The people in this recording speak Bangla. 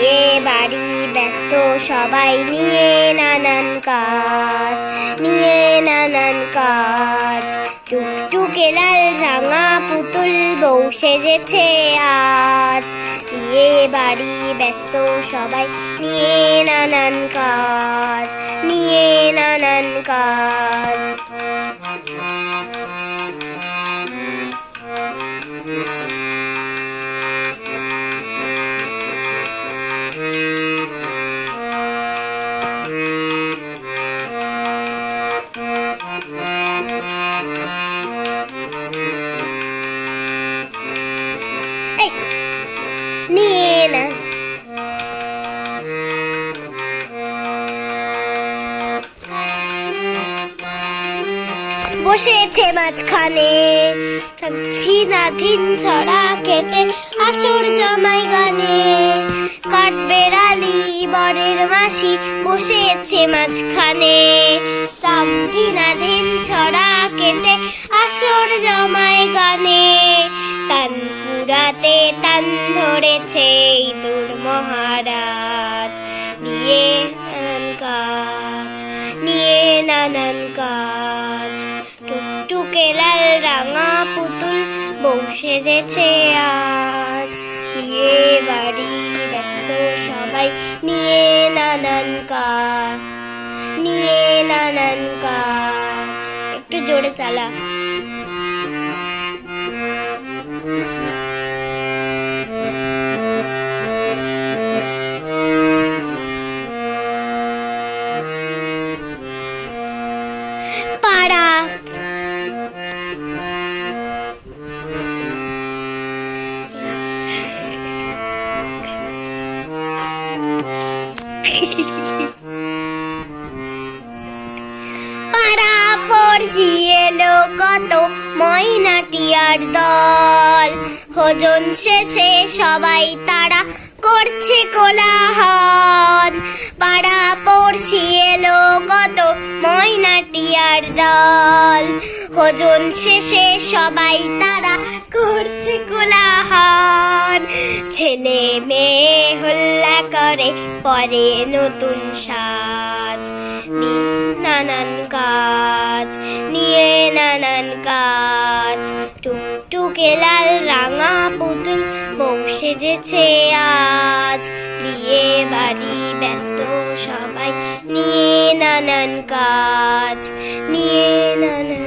বিয়ে বাড়ি ব্যস্ত সবাই নিয়ে নানান কাজ, নিয়ে নানান কাজ। টুকটুকে লাল রাঙা পুতুল বউ সেজেছে আজ। বিয়ে বাড়ি ব্যস্ত সবাই নিয়ে নানান কাজ, নিয়ে নানান কাজ। নিয়ে না বসেছে মাঝখানে, ধিন ছড়া কেটে আসর জামাই গানে। কাঠবেড়ালি বরের মাসি বসেছে মাঝখানে, ধিন ছড়া কেটে আসর জামাই গানে। তান পুরাতে তান ধরেছে ইঁদুর মহারাজ। নিয়ে নানান কাজ, নিয়ে নানান কাজ। টুকটুকে লাল রাঙা পুতুল বউ সেজেছে আজ। বিয়ে বাড়ি ব্যস্ত সবাই নিয়ে নানান কাজ, নিয়ে নানান কাজ। একটু জোরে চালা। পাড়া পাড়া পড়শি এলো কত ময়নাটিয়ার দল। ভোজন শেষে সবাই তারা করছে কোলাহল। পাড়া পড়শি এলো কত ময়নাটিয়ার দল। ভোজন শেষে সবাই তারা করছে কোলাহল। ছেলে মেয়ে হল্লা করে পরে নতুন সাজ। নানান কাজ, নিয়ে নানান কাজ। টুকটুকে লাল রাঙা পুতুল বউ সেজেছে আজ। বিয়ে বাড়ি ব্যস্ত সবাই নিয়ে নানান কাজ, নিয়ে নানান